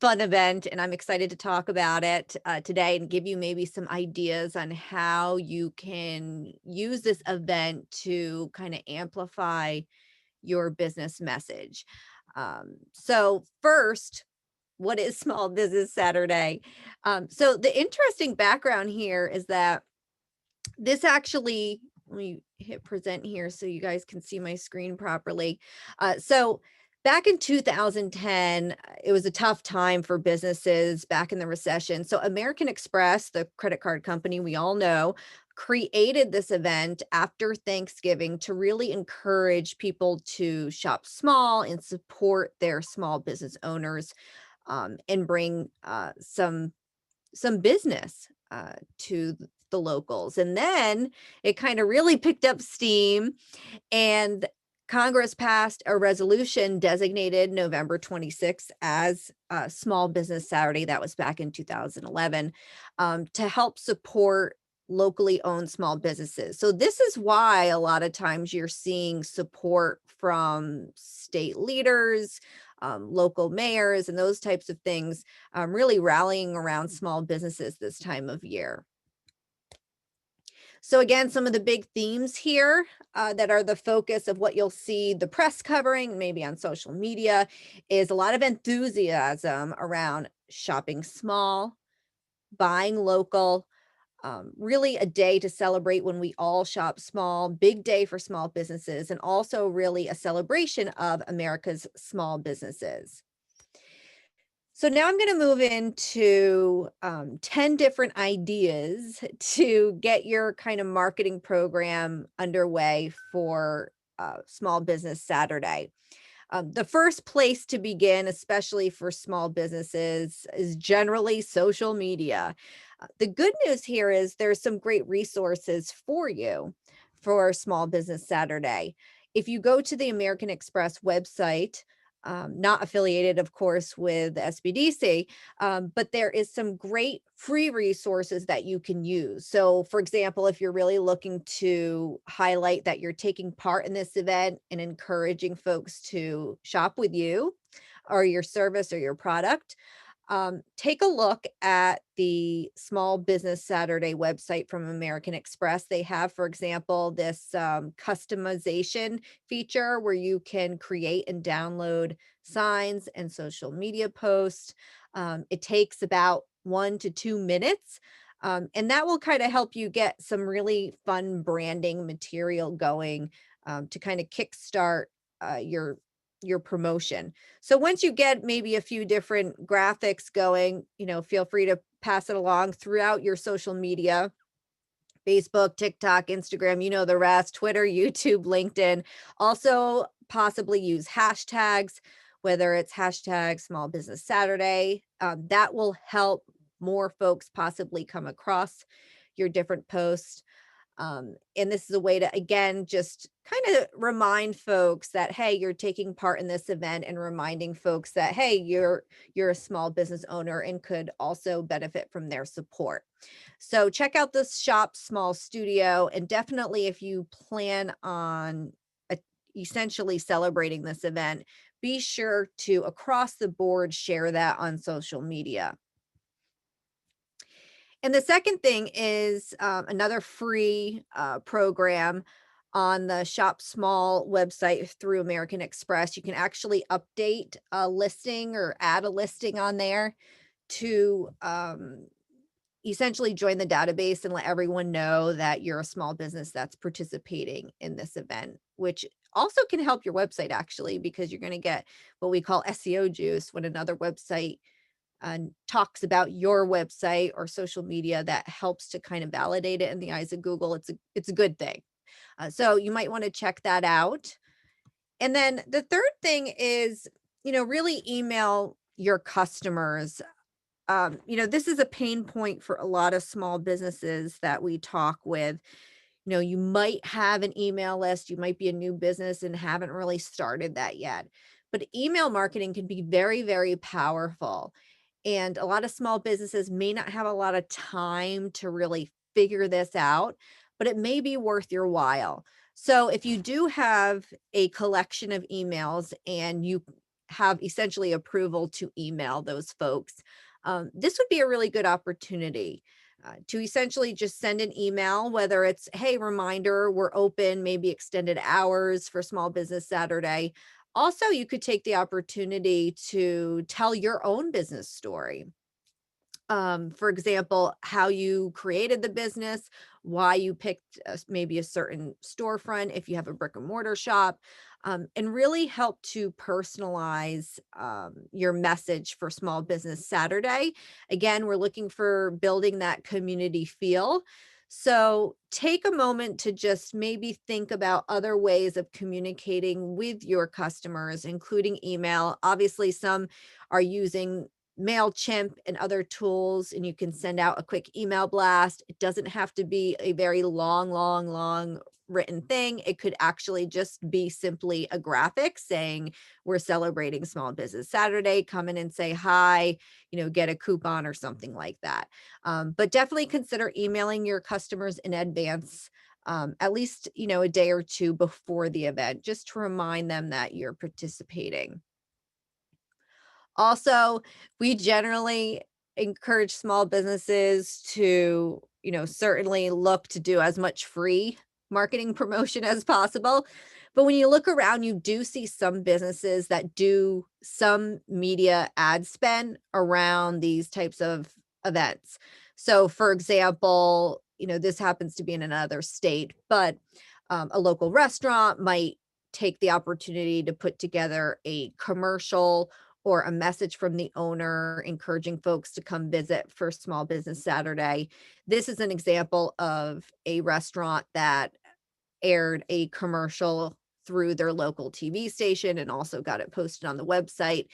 fun event, and I'm excited to talk about it today and give you maybe some ideas on how you can use this event to kind of amplify your business message. So, first, what is Small Business Saturday? So, the interesting background here is that this actually, let me hit present here so you guys can see my screen properly. So back in 2010, it was a tough time for businesses back in the recession. So American Express, the credit card company we all know, created this event after Thanksgiving to really encourage people to shop small and support their small business owners, and bring some business to the locals. And then it kind of really picked up steam, and Congress passed a resolution designated November 26th as Small Business Saturday. That was back in 2011, to help support locally owned small businesses. So this is why a lot of times you're seeing support from state leaders, local mayors, and those types of things, really rallying around small businesses this time of year. So again, some of the big themes here that are the focus of what you'll see the press covering, maybe on social media, is a lot of enthusiasm around shopping small, buying local, really a day to celebrate when we all shop small, big day for small businesses, and also really a celebration of America's small businesses. So now I'm going to move into 10 different ideas to get your kind of marketing program underway for Small Business Saturday. The first place to begin, especially for small businesses, is generally social media. The good news here is there's some great resources for you for Small Business Saturday. If you go to the American Express website, not affiliated, of course, with SBDC, but there is some great free resources that you can use. So, for example, if you're really looking to highlight that you're taking part in this event and encouraging folks to shop with you or your service or your product, take a look at the Small Business Saturday website from American Express. They have, for example, this customization feature where you can create and download signs and social media posts. It takes about 1 to 2 minutes. And that will kind of help you get some really fun branding material going, to kind of kickstart your promotion. So once you get maybe a few different graphics going, feel free to pass it along throughout your social media, Facebook, TikTok, Instagram, you know the rest, Twitter, YouTube, LinkedIn. Also, possibly use hashtags, whether it's hashtag Small Business Saturday. That will help more folks possibly come across your different posts. And this is a way to, again, just kind of remind folks that, hey, you're taking part in this event, and reminding folks that, hey, you're a small business owner and could also benefit from their support. So check out this Shop Small Studio, and definitely if you plan on uh, essentially celebrating this event, be sure to across the board share that on social media. And the second thing is, another free program on the Shop Small website through American Express. You can actually update a listing or add a listing on there to essentially join the database and let everyone know that you're a small business that's participating in this event, which also can help your website actually, because you're going to get what we call SEO juice when another website talks about your website or social media. That helps to kind of validate it in the eyes of Google. It's a good thing. So you might want to check that out. And then the third thing is, really email your customers. This is a pain point for a lot of small businesses that we talk with. You might have an email list, you might be a new business and haven't really started that yet. But email marketing can be very, very powerful. And a lot of small businesses may not have a lot of time to really figure this out, but it may be worth your while. So if you do have a collection of emails and you have essentially approval to email those folks. This would be a really good opportunity to essentially just send an email, whether it's, hey, reminder, we're open, maybe extended hours for Small Business Saturday. Also, you could take the opportunity to tell your own business story. For example, how you created the business, why you picked maybe a certain storefront if you have a brick and mortar shop, and really help to personalize your message for Small Business Saturday. Again, we're looking for building that community feel. So take a moment to just maybe think about other ways of communicating with your customers, including email. Obviously, some are using MailChimp and other tools, and you can send out a quick email blast. It doesn't have to be a very long written thing. It could actually just be simply a graphic saying, we're celebrating Small Business Saturday. Come in and say hi, get a coupon or something like that. But definitely consider emailing your customers in advance. At least, a day or two before the event, just to remind them that you're participating. Also, we generally encourage small businesses to, certainly look to do as much free marketing promotion as possible. But when you look around, you do see some businesses that do some media ad spend around these types of events. So, for example, this happens to be in another state, but a local restaurant might take the opportunity to put together a commercial or a message from the owner encouraging folks to come visit for Small Business Saturday. This is an example of a restaurant that aired a commercial through their local TV station and also got it posted on the website.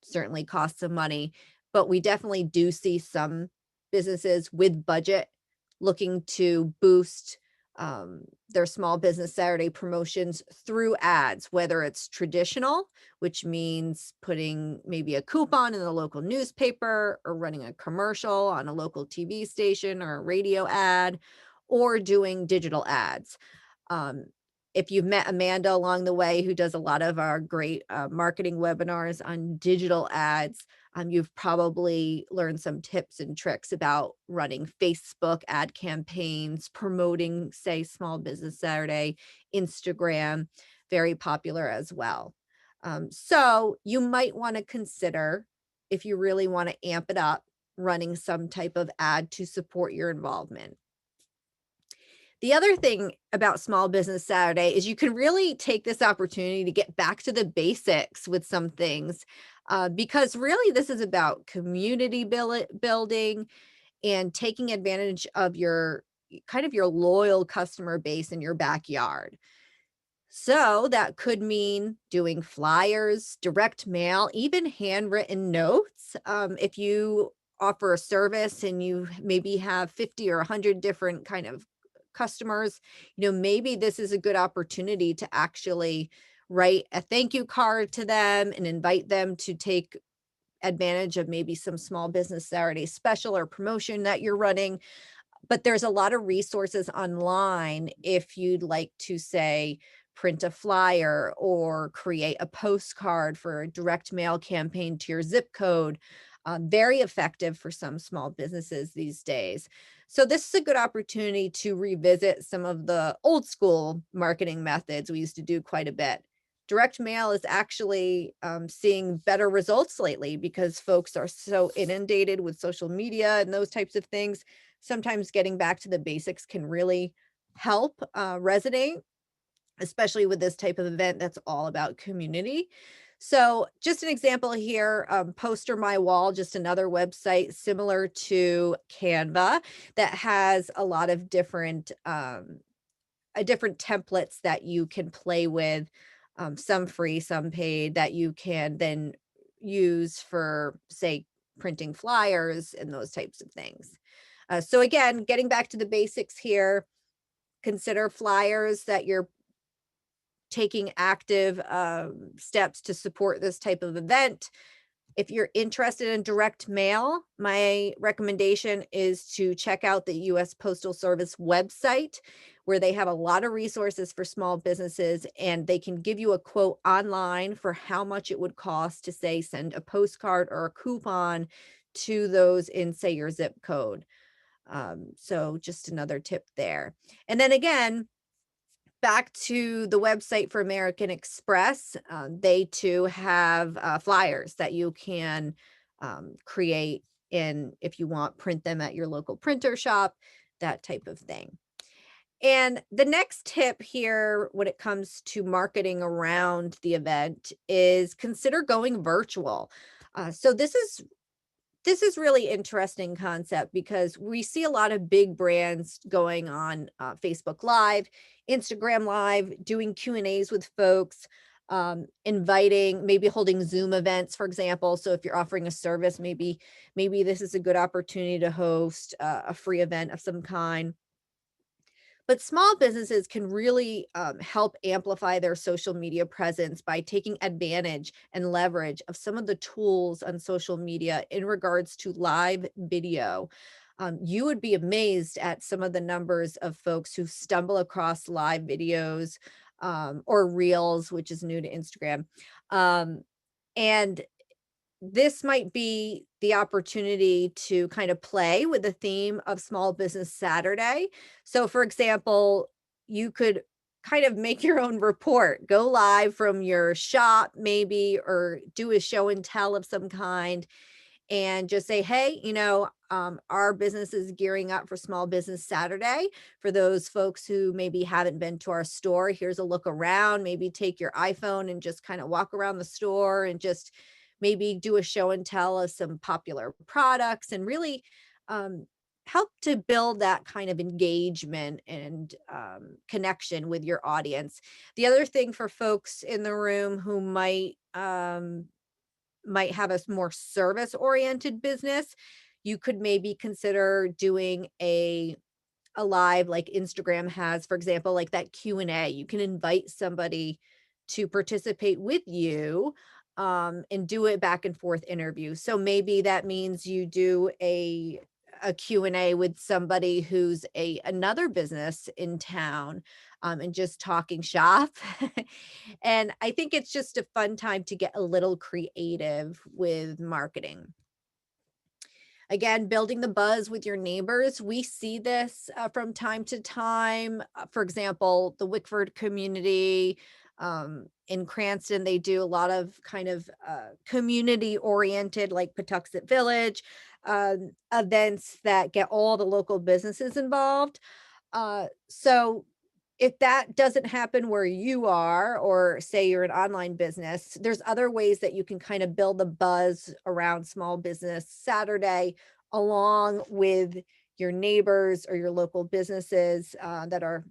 Certainly cost some money, but we definitely do see some businesses with budget looking to boost their Small Business Saturday promotions through ads, whether it's traditional, which means putting maybe a coupon in the local newspaper or running a commercial on a local TV station or a radio ad, or doing digital ads. Um, if you've met Amanda along the way, who does a lot of our great marketing webinars on digital ads, you've probably learned some tips and tricks about running Facebook ad campaigns, promoting, say, Small Business Saturday, Instagram, very popular as well. So you might want to consider, if you really want to amp it up, running some type of ad to support your involvement. The other thing about Small Business Saturday is you can really take this opportunity to get back to the basics with some things, because really this is about community building and taking advantage of your kind of your loyal customer base in your backyard. So that could mean doing flyers, direct mail, even handwritten notes. If you offer a service and you maybe have 50 or 100 different kind of customers, maybe this is a good opportunity to actually write a thank you card to them and invite them to take advantage of maybe some Small Business Saturday special or promotion that you're running. But there's a lot of resources online if you'd like to, say, print a flyer or create a postcard for a direct mail campaign to your zip code. Very effective for some small businesses these days. So this is a good opportunity to revisit some of the old school marketing methods we used to do quite a bit. Direct mail is actually seeing better results lately because folks are so inundated with social media and those types of things. Sometimes getting back to the basics can really help resonate, especially with this type of event that's all about community. So, just an example here, Poster My Wall, just another website similar to Canva that has a lot of different templates that you can play with, some free, some paid, that you can then use for, say, printing flyers and those types of things. So again, getting back to the basics here, consider flyers that you're taking active steps to support this type of event. If you're interested in direct mail, my recommendation is to check out the US Postal Service website, where they have a lot of resources for small businesses, and they can give you a quote online for how much it would cost to, say, send a postcard or a coupon to those in, say, your zip code. So just another tip there. And then again, back to the website for American Express, they too have flyers that you can create in, if you want, print them at your local printer shop, that type of thing. And the next tip here when it comes to marketing around the event is consider going virtual. So this is really interesting concept because we see a lot of big brands going on Facebook Live, Instagram Live, doing Q&As with folks, inviting, maybe holding Zoom events, for example. So if you're offering a service, maybe this is a good opportunity to host a free event of some kind. But small businesses can really help amplify their social media presence by taking advantage and leverage of some of the tools on social media in regards to live video. You would be amazed at some of the numbers of folks who stumble across live videos, or reels, which is new to Instagram. Um, and this might be the opportunity to kind of play with the theme of Small Business Saturday. So, for example, you could kind of make your own report, go live from your shop, maybe, or do a show and tell of some kind, and just say, hey, our business is gearing up for Small Business Saturday. For those folks who maybe haven't been to our store, here's a look around. Maybe take your iPhone and just kind of walk around the store and just maybe do a show and tell of some popular products, and really um, help to build that kind of engagement and connection with your audience. The other thing for folks in the room who might have a more service oriented business, you could maybe consider doing a live like Instagram has, for example, like that Q&A. You can invite somebody to participate with you, and do a back and forth interview. So maybe that means you do a Q&A with somebody who's another business in town, and just talking shop. And I think it's just a fun time to get a little creative with marketing. Again, building the buzz with your neighbors. We see this from time to time. For example, the Wickford community in Cranston, they do a lot of kind of community oriented, like Patuxent Village, events that get all the local businesses involved. So if that doesn't happen where you are, or say you're an online business, there's other ways that you can kind of build the buzz around Small Business Saturday along with your neighbors or your local businesses that are,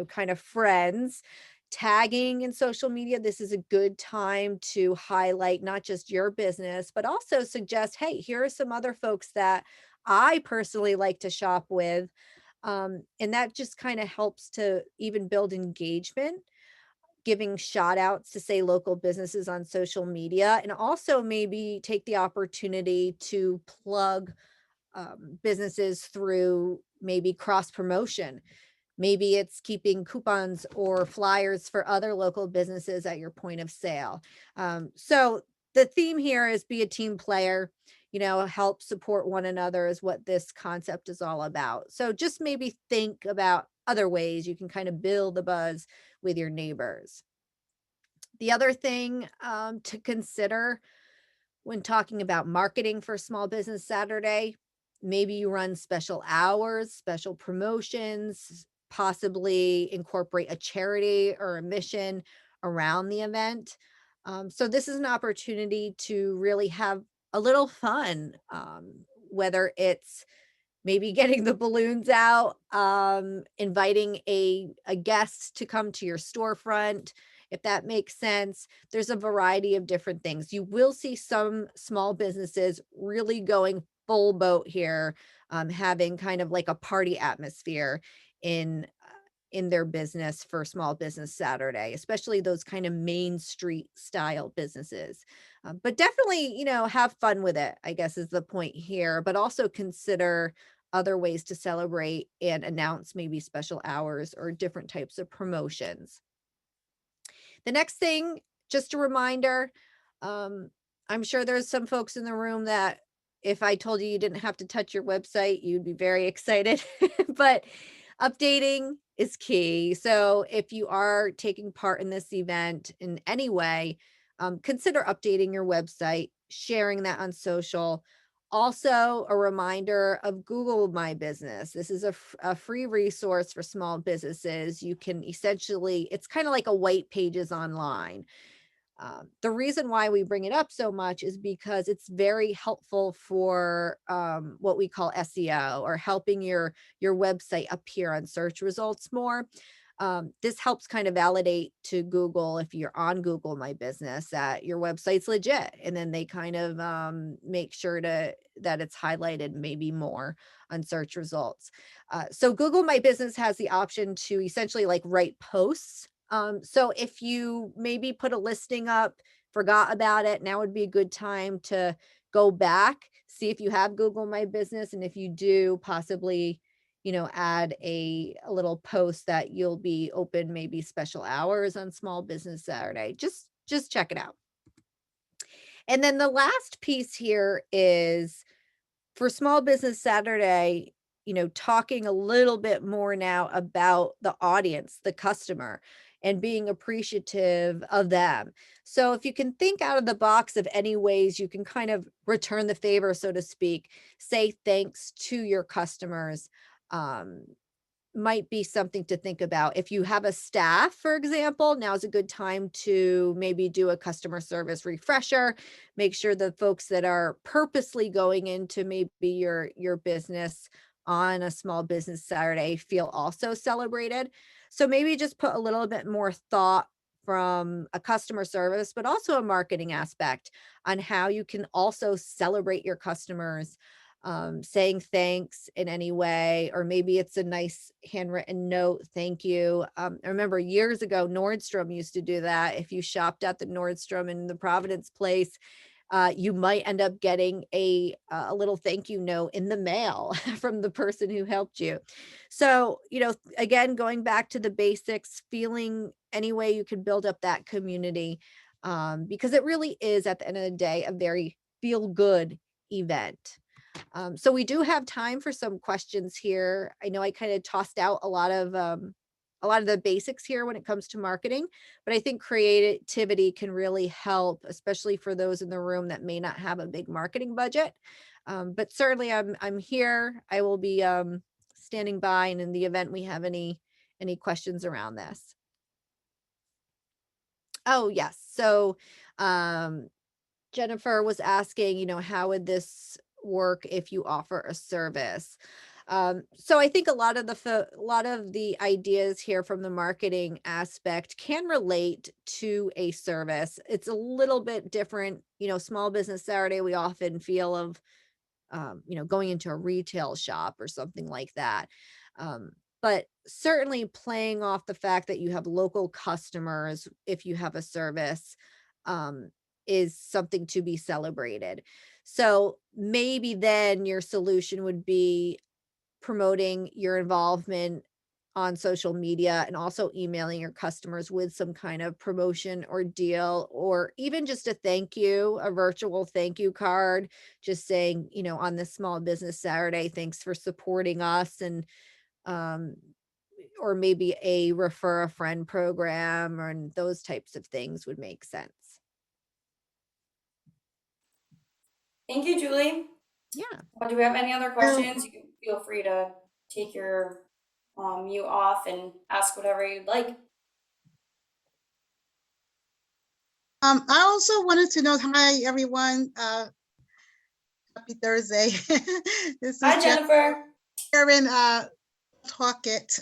kind of friends. Tagging in social media, this is a good time to highlight not just your business, but also suggest, hey, here are some other folks that I personally like to shop with, and that just kind of helps to even build engagement, giving shout outs to, say, local businesses on social media, and also maybe take the opportunity to plug businesses through maybe cross promotion. Maybe it's keeping coupons or flyers for other local businesses at your point of sale. So the theme here is be a team player, help support one another is what this concept is all about. So just maybe think about other ways you can kind of build the buzz with your neighbors. The other thing to consider when talking about marketing for Small Business Saturday, maybe you run special hours, special promotions, possibly incorporate a charity or a mission around the event. So, this is an opportunity to really have a little fun, whether it's maybe getting the balloons out, inviting a guest to come to your storefront, if that makes sense. There's a variety of different things. You will see some small businesses really going full boat here, having kind of like a party atmosphere in in their business for Small Business Saturday, especially those kind of main street style businesses. But definitely, have fun with it, I guess is the point here, but also consider other ways to celebrate and announce maybe special hours or different types of promotions. The next thing, just a reminder, um, I'm sure there's some folks in the room that if I told you you didn't have to touch your website, you'd be very excited. But updating is key. So if you are taking part in this event in any way, consider updating your website, sharing that on social. Also, a reminder of Google My Business. This is a free resource for small businesses. You can essentially, it's kind of like a white pages online. The reason why we bring it up so much is because it's very helpful for what we call SEO, or helping your website appear on search results more. This helps kind of validate to Google, if you're on Google My Business, that your website's legit, and then they kind of make sure that it's highlighted maybe more on search results. So Google My Business has the option to essentially like write posts. So if you maybe put a listing up, forgot about it, now would be a good time to go back, see if you have Google My Business, and if you do, possibly, add a little post that you'll be open maybe special hours on Small Business Saturday. Just check it out. And then the last piece here is for Small Business Saturday, talking a little bit more now about the audience, the customer, and being appreciative of them. So if you can think out of the box of any ways you can kind of return the favor, so to speak, say thanks to your customers, um, might be something to think about. If you have a staff, for example, now's a good time to maybe do a customer service refresher. Make sure the folks that are purposely going into maybe your business on a Small Business Saturday feel also celebrated. So maybe just put a little bit more thought from a customer service, but also a marketing aspect on how you can also celebrate your customers, saying thanks in any way, or maybe it's a nice handwritten note, thank you. I remember years ago, Nordstrom used to do that. If you shopped at the Nordstrom in the Providence Place, you might end up getting a little thank you note in the mail from the person who helped you. So, again, going back to the basics, feeling any way you can build up that community, because it really is at the end of the day a very feel good event. So we do have time for some questions here. I know I kind of tossed out a lot of the basics here when it comes to marketing, but I think creativity can really help, especially for those in the room that may not have a big marketing budget. But certainly I'm here. I will be standing by, and in the event we have any questions around this. Oh, yes. So um Jennifer was asking, how would this work if you offer a service? So I think a lot of the ideas here from the marketing aspect can relate to a service. It's a little bit different. Small Business Saturday, we often feel of, going into a retail shop or something like that. Um, but certainly playing off the fact that you have local customers, if you have a service, um, is something to be celebrated. So maybe then your solution would be promoting your involvement on social media, and also emailing your customers with some kind of promotion or deal, or even just a thank you, a virtual thank you card, just saying, on this Small Business Saturday, thanks for supporting us. And um, or maybe a refer a friend program, or and those types of things would make sense. Thank you, Julie. Yeah. Do we have any other Um, questions? You can feel free to take your mute off and ask whatever you'd like. I also wanted to know, hi everyone, happy Thursday. This Hi, is Jennifer. Karen Talkett.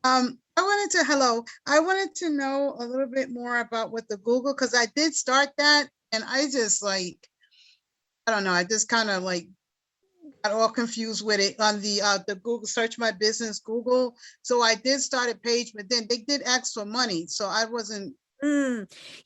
Hello. I wanted to know a little bit more about what the Google, because I did start that and I just I don't know, I just kind of got all confused with it on the Google Search My Business Google. So I did start a page, but then they did ask for money. So I wasn't.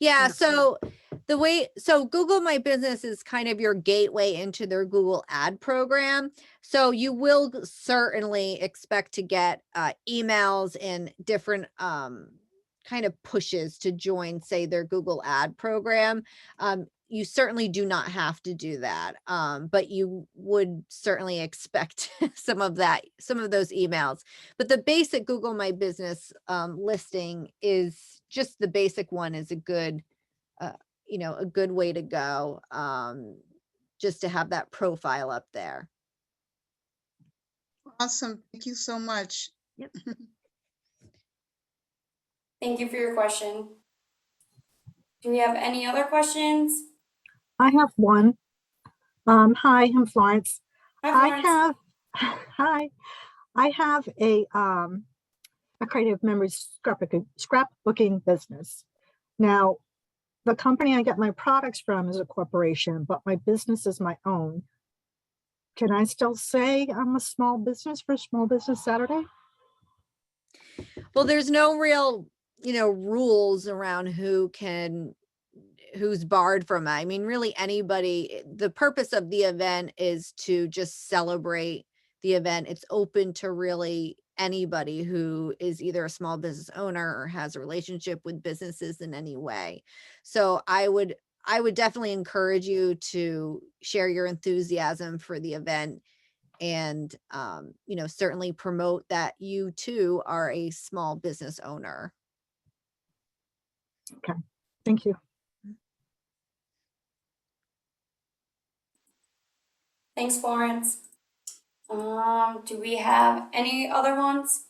Yeah. So The way, so Google My Business is kind of your gateway into their Google ad program. So you will certainly expect to get emails and different kind of pushes to join, say, their Google ad program. You certainly do not have to do that, but you would certainly expect some of those emails. But the basic Google My Business listing is just the basic one is a good a good way to go, just to have that profile up there. Awesome. Thank you so much. Yep. Thank you for your question. Do we have any other questions? I have one. Hi, I'm Florence. Hi, I Florence. have, hi, I have a creative memories scrapbooking business. Now, the company I get my products from is a corporation, but my business is my own. Can I still say I'm a small business for Small Business Saturday? Well, there's no real, rules around who's barred from it. I mean, really anybody, the purpose of the event is to just celebrate the event. It's open to really anybody who is either a small business owner or has a relationship with businesses in any way. So I would definitely encourage you to share your enthusiasm for the event and certainly promote that you too are a small business owner. Thank you. Thanks, Florence. Do we have any other ones?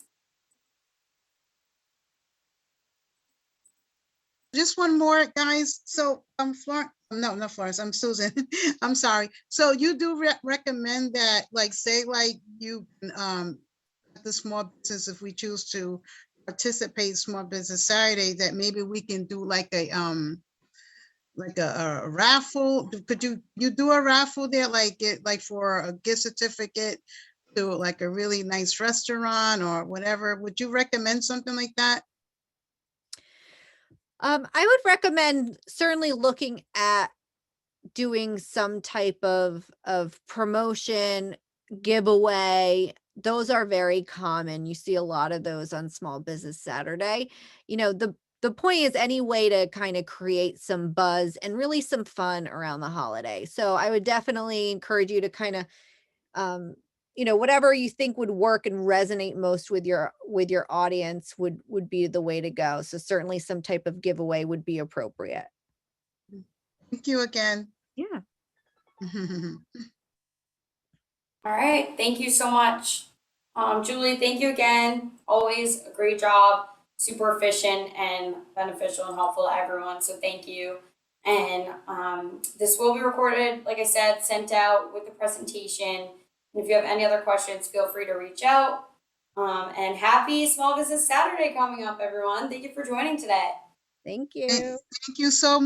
Just one more, guys. So Florence, no, not Florence, I'm Susan. I'm sorry. So you do recommend that, like, say, like you, the small business, if we choose to participate Small Business Saturday, that maybe we can do like a raffle. Could you do a raffle there, like for a gift certificate to like a really nice restaurant or whatever? Would you recommend something like that? I would recommend certainly looking at doing some type of promotion, giveaway. Those are very common. You see a lot of those on Small Business Saturday. The point is any way to kind of create some buzz and really some fun around the holiday. So I would definitely encourage you to kind of whatever you think would work and resonate most with your audience would be the way to go. So certainly some type of giveaway would be appropriate. Thank you again. Yeah. All right, thank you so much. Julie, thank you again. Always a great job, super efficient and beneficial and helpful to everyone. So thank you. And this will be recorded, like I said, sent out with the presentation. And if you have any other questions, feel free to reach out. And happy Small Business Saturday coming up, everyone. Thank you for joining today. Thank you. Thank you so much.